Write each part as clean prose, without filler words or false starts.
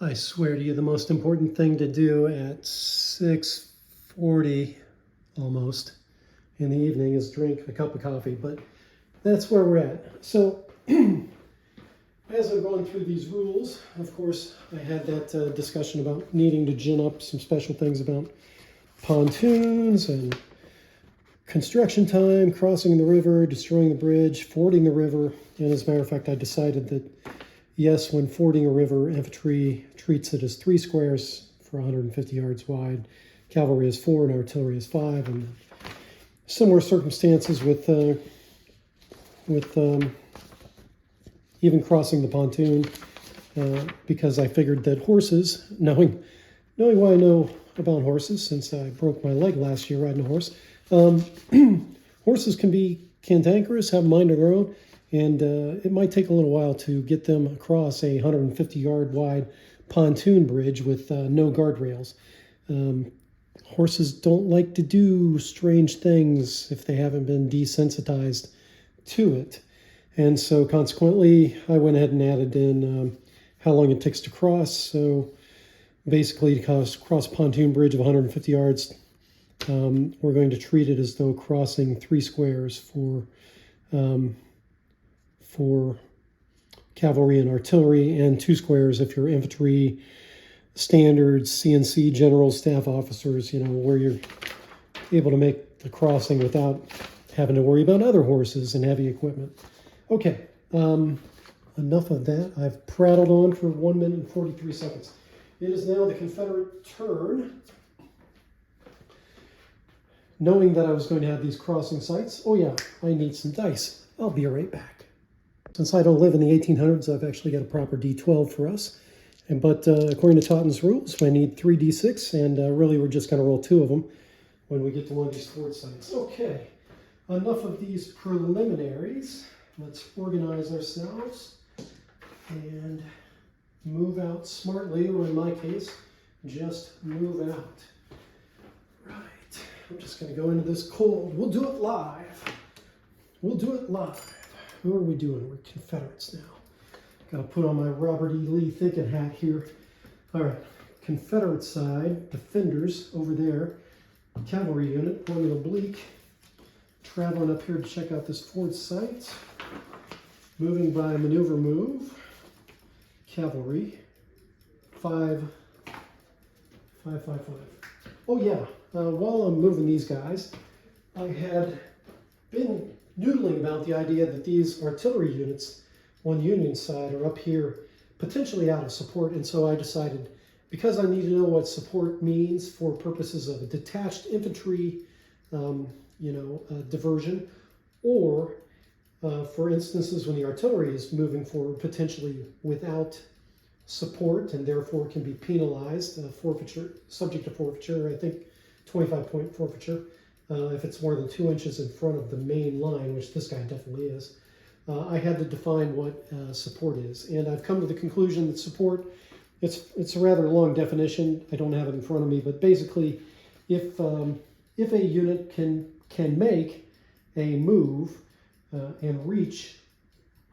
I swear to you, the most important thing to do at 6:40 almost in the evening is drink a cup of coffee, but that's where we're at. So as I'm going through these rules, of course, I had that discussion about needing to gin up some special things about pontoons and construction time, crossing the river, destroying the bridge, fording the river. And as a matter of fact, I decided that yes, when fording a river, infantry treats it as 3 squares for 150 yards wide, cavalry is 4, and artillery is 5. And similar circumstances with even crossing the pontoon, because I figured that horses, knowing what I know about horses since I broke my leg last year riding a horse, horses can be cantankerous, have a mind of their own, and it might take a little while to get them across a 150-yard wide pontoon bridge with no guardrails. Horses don't like to do strange things if they haven't been desensitized to it. And so consequently, I went ahead and added in how long it takes to cross. So basically, to cross a pontoon bridge of 150 yards, we're going to treat it as though crossing 3 squares for cavalry and artillery, and 2 squares if you're infantry, standards, CNC, general staff officers, where you're able to make the crossing without having to worry about other horses and heavy equipment. Okay, enough of that. I've prattled on for 1 minute and 43 seconds. It is now the Confederate turn. Knowing that I was going to have these crossing sites, oh yeah, I need some dice. I'll be right back. Since I don't live in the 1800s, I've actually got a proper D12 for us. But according to Totten's rules, I need 3 D6, and really we're just going to roll 2 of them when we get to one of these fort sites. Okay, enough of these preliminaries. Let's organize ourselves and move out smartly, or in my case, just move out. Right, I'm just going to go into this cold. We'll do it live. Who are we doing? We're Confederates now. Got to put on my Robert E. Lee thinking hat here. All right, Confederate side, defenders over there. Cavalry unit, forming oblique. Traveling up here to check out this fort site. Moving by maneuver move. Cavalry. 5, 5, 5, 5. Oh yeah, while I'm moving these guys, I had been noodling about the idea that these artillery units on the Union side are up here potentially out of support, and so I decided, because I need to know what support means for purposes of a detached infantry diversion, or for instances when the artillery is moving forward potentially without support and therefore can be penalized, forfeiture, subject to forfeiture, I think 25-point forfeiture, if it's more than 2 inches in front of the main line, which this guy definitely is. I had to define what support is, and I've come to the conclusion that support, it's a rather long definition. I don't have it in front of me, but basically, if a unit can make a move and reach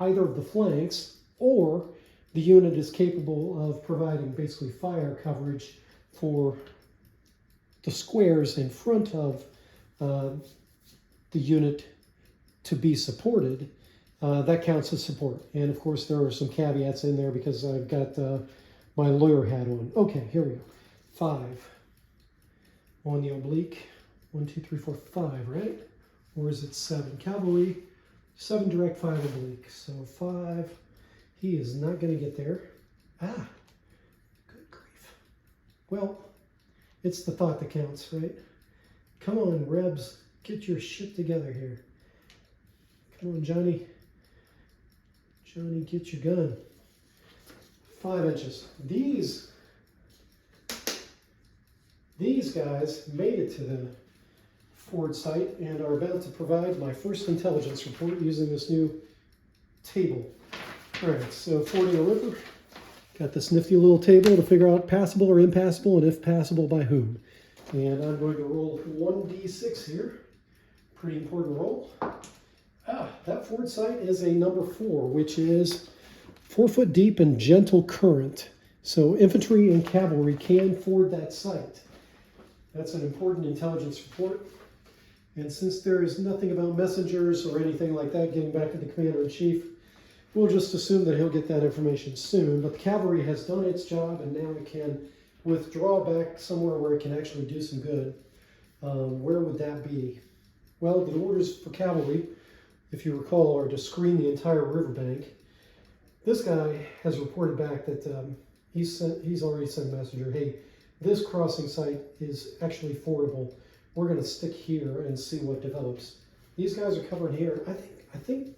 either of the flanks, or the unit is capable of providing basically fire coverage for the squares in front of the unit to be supported, that counts as support. And of course there are some caveats in there because I've got my lawyer hat on. Okay, here we go. 5 on the oblique. 1, 2, 3, 4, 5, right? Or is it 7? Cavalry, 7 direct, 5 oblique. So 5, he is not going to get there. Ah, good grief. Well, it's the thought that counts, right? Come on, Rebs, get your shit together here. Come on, Johnny. Johnny, get your gun. 5 inches. These guys made it to the ford site and are about to provide my first intelligence report using this new table. All right, so fording a river. Got this nifty little table to figure out passable or impassable, and if passable, by whom. And I'm going to roll 1d6 here. Pretty important roll. That ford site is a number 4, which is 4 foot deep and gentle current. So infantry and cavalry can ford that site. That's an important intelligence report. And since there is nothing about messengers or anything like that getting back to the commander-in-chief, we'll just assume that he'll get that information soon. But the cavalry has done its job, and now it can withdraw back somewhere where it can actually do some good. Where would that be? Well, the orders for cavalry, if you recall, are to screen the entire riverbank. This guy has reported back that he's already sent a messenger. Hey, this crossing site is actually fordable. We're going to stick here and see what develops. These guys are covering here. I think.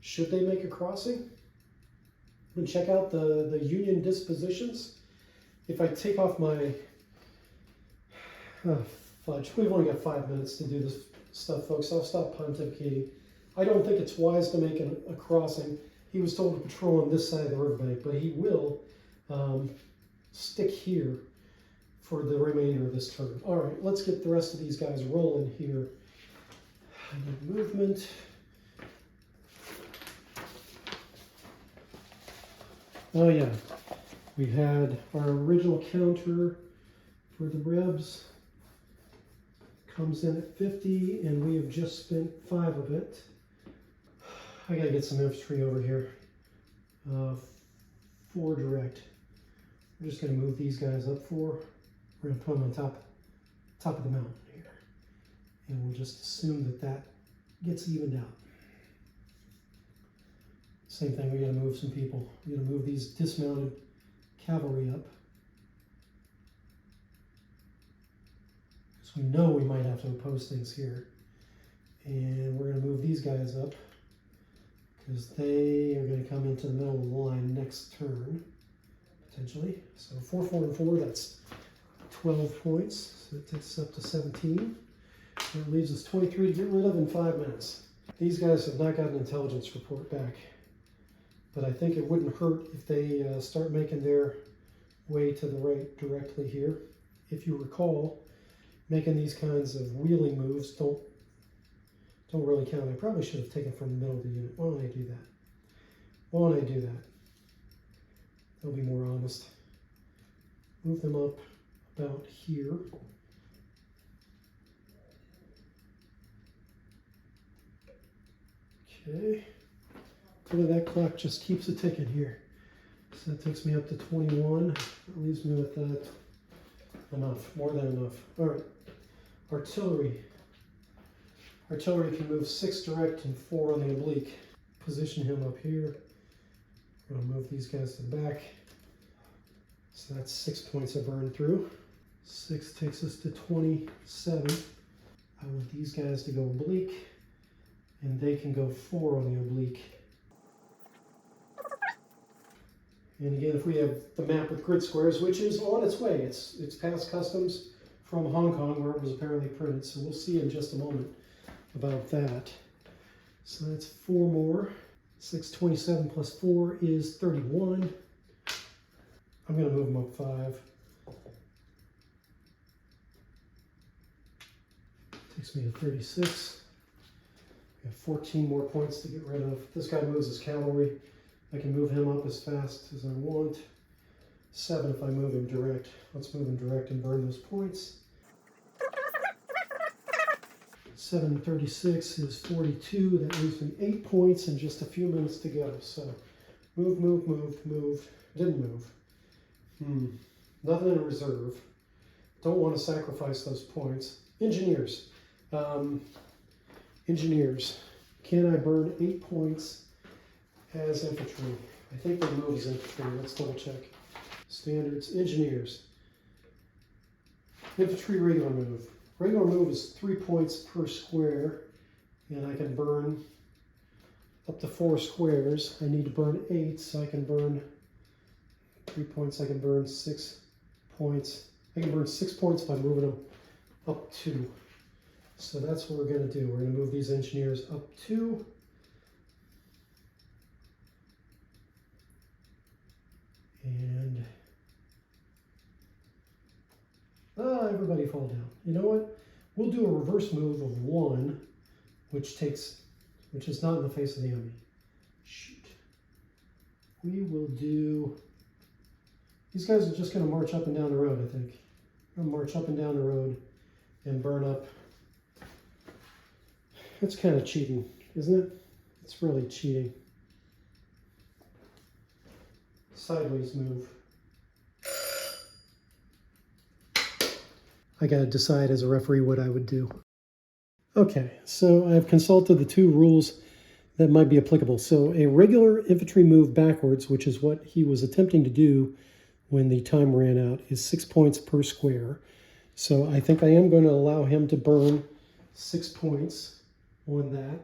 Should they make a crossing? And check out the Union dispositions. If I take off my fudge, we've only got 5 minutes to do this stuff, folks. I'll stop pontificating. I don't think it's wise to make a crossing. He was told to patrol on this side of the riverbank, but he will stick here for the remainder of this turn. All right, let's get the rest of these guys rolling here. Movement. Oh yeah, we had our original counter for the Rebs. Comes in at 50, and we have just spent 5 of it. I gotta get some infantry over here. 4 direct. We're just gonna move these guys up 4. We're gonna put them on top of the mountain here. And we'll just assume that gets evened out. Same thing, we gotta move some people. We gotta move these dismounted cavalry up. Because we know we might have to oppose things here. And we're gonna move these guys up because they are gonna come into the middle of the line next turn, potentially. So 4, 4, and 4, that's 12 points. So that takes us up to 17. That leaves us 23 to get rid of in 5 minutes. These guys have not got an intelligence report back. But I think it wouldn't hurt if they start making their way to the right directly here. If you recall, making these kinds of wheeling moves don't really count. I probably should have taken from the middle of the unit. Why don't I do that? Why don't I do that? That'll be more honest. Move them up about here. Okay. Look at that clock, just keeps it ticking here. So that takes me up to 21. That leaves me with enough, more than enough. All right, artillery. Artillery can move 6 direct and 4 on the oblique. Position him up here. We're gonna move these guys to the back. So that's 6 points I burned through. 6 takes us to 27. I want these guys to go oblique, and they can go 4 on the oblique. And again, if we have the map with grid squares, which is on its way, it's past customs from Hong Kong, where it was apparently printed. So we'll see in just a moment about that. So that's 4 more. 627 plus 4 is 31. I'm going to move them up 5. Takes me to 36. We have 14 more points to get rid of. This guy moves his cavalry. I can move him up as fast as I want. 7 if I move him direct. Let's move him direct and burn those points. 736 is 42. That leaves me 8 points and just a few minutes to go. So move, move, move, move. Didn't move. Nothing in reserve. Don't want to sacrifice those points. Engineers. Engineers. Can I burn 8 points as infantry? I think they move as infantry. Let's double check. Standards. Engineers. Infantry regular move. Regular move is 3 points per square, and I can burn up to 4 squares. I need to burn 8, so I can burn 3 points. I can burn 6 points. I can burn 6 points by moving them up 2. So that's what we're going to do. We're going to move these engineers up 2. And everybody fall down. You know what? We'll do a reverse move of 1, which is not in the face of the enemy. Shoot. We will do These guys are just going to march up and down the road, I think. They'll march up and down the road and burn up. It's kind of cheating, isn't it? It's really cheating. Sideways move. I got to decide as a referee what I would do. Okay, so I've consulted the two rules that might be applicable. So a regular infantry move backwards, which is what he was attempting to do when the time ran out, is 6 points per square. So I think I am going to allow him to burn 6 points on that,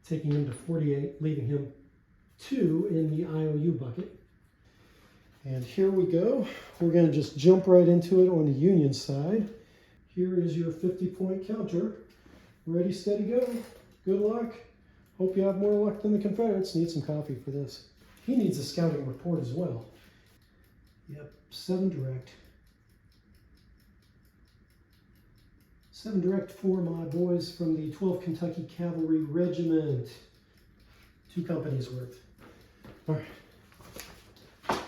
taking him to 48, leaving him 2 in the IOU bucket. And here we go. We're going to just jump right into it on the Union side. Here is your 50-point counter. Ready, steady, go. Good luck. Hope you have more luck than the Confederates. Need some coffee for this. He needs a scouting report as well. Yep, 7 direct. 7 direct for my boys from the 12th Kentucky Cavalry Regiment. 2 companies worth. All right.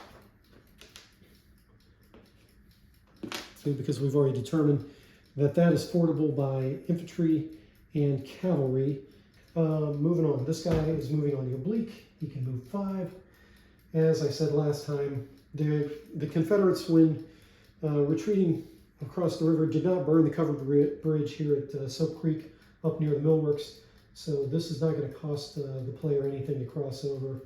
Because we've already determined that that is fordable by infantry and cavalry. Moving on, this guy is moving on the oblique. He can move 5. As I said last time, the Confederates, when retreating across the river, did not burn the covered bridge here at Soap Creek up near the millworks. So this is not going to cost the player anything to cross over.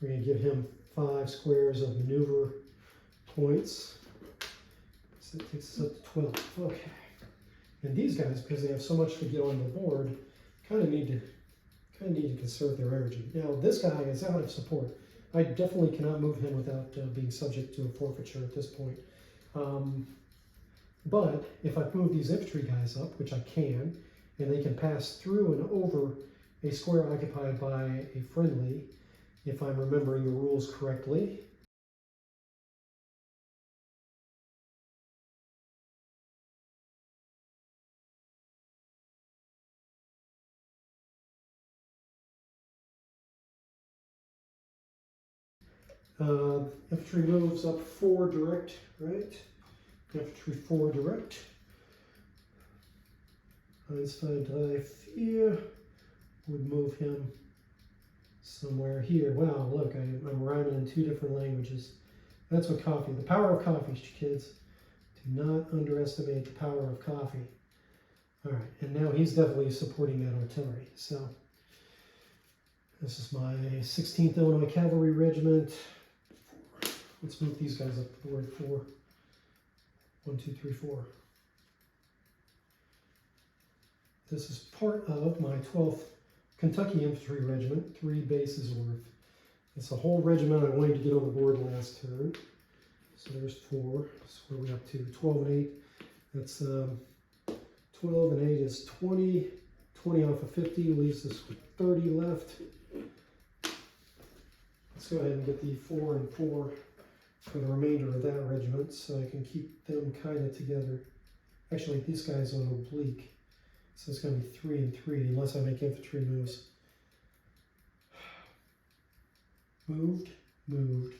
We're going to give him 5 squares of maneuver points. So that takes us up to 12. Okay. And these guys, because they have so much to get on the board, kind of need to conserve their energy. Now, this guy is out of support. I definitely cannot move him without being subject to a forfeiture at this point. But if I move these infantry guys up, which I can, and they can pass through and over a square occupied by a friendly, if I'm remembering the rules correctly. Infantry moves up 4 direct, right? Infantry 4 direct. Einstein die 4 would move him somewhere here. Wow, look, I'm rhyming in 2 different languages. That's what coffee, the power of coffee, kids. Do not underestimate the power of coffee. All right, and now he's definitely supporting that artillery. So this is my 16th Illinois Cavalry Regiment. Let's move these guys up the board. 4. 1, 2, 3, 4. This is part of my 12th Kentucky Infantry Regiment, 3 bases worth. It's a whole regiment I wanted to get on the board last turn. So there's 4. So what are we up to? 12 and 8. That's 12 and 8 is 20. 20 off of 50 leaves us with 30 left. Let's go ahead and get the 4 and 4 for the remainder of that regiment, so I can keep them kind of together. Actually, this guy's on oblique, so it's going to be 3 and 3 unless I make infantry moves. Moved, moved,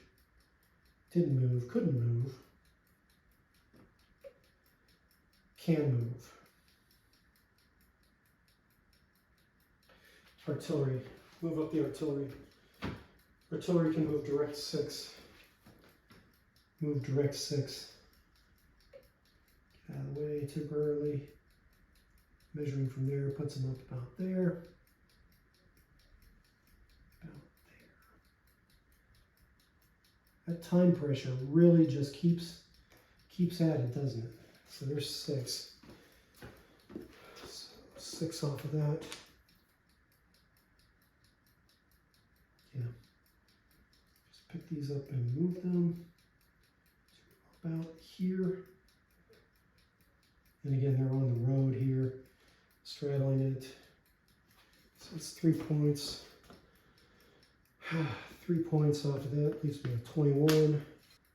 didn't move, couldn't move, can move. Artillery, move up the artillery. Artillery can move direct 6. Move direct 6. Get out of the way too early. Measuring from there puts them up about there. About there. That time pressure really just keeps at it, doesn't it? So there's 6. So 6 off of that. Yeah. Just pick these up and move them to about here. And again, they're on the road here, straddling it. So it's 3 points. 3 points off of that leaves me at 21.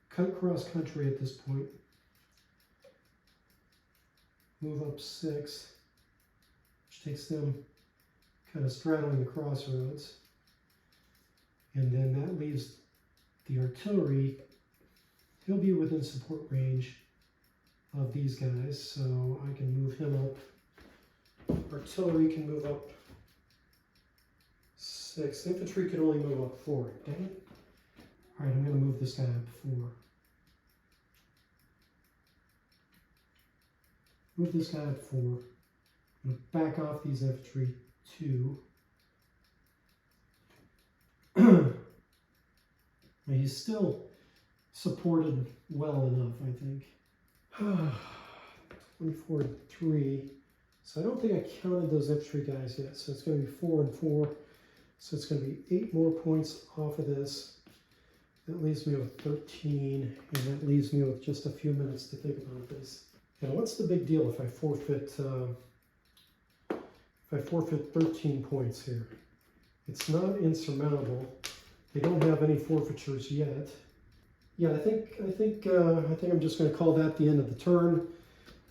Cut cross country at this point. Move up 6, which takes them kind of straddling the crossroads. And then that leaves the artillery he'll be within support range of these guys, so I can move him up. Artillery can move up 6. Infantry can only move up 4. Dang it. All right, I'm going to move this guy up 4. Move this guy up 4. I'm going to back off these infantry 2. He's still supported well enough, I think. 24 3. So I don't think I counted those infantry guys yet. So it's going to be 4 and 4. So it's going to be 8 more points off of this. That leaves me with 13, and that leaves me with just a few minutes to think about this. And what's the big deal if I forfeit 13 points here? It's not insurmountable. They don't have any forfeitures yet. Yeah, I think I'm just going to call that the end of the turn.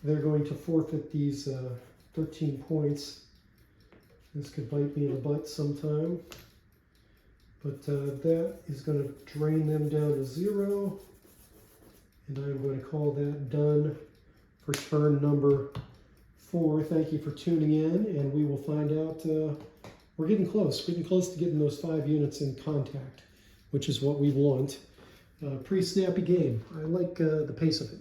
They're going to forfeit these 13 points. This could bite me in the butt sometime. But that is going to drain them down to 0. And I'm going to call that done for turn number 4. Thank you for tuning in, and we will find out. We're getting close. We're getting close to getting those 5 units in contact, which is what we want. Pretty snappy game. I like the pace of it.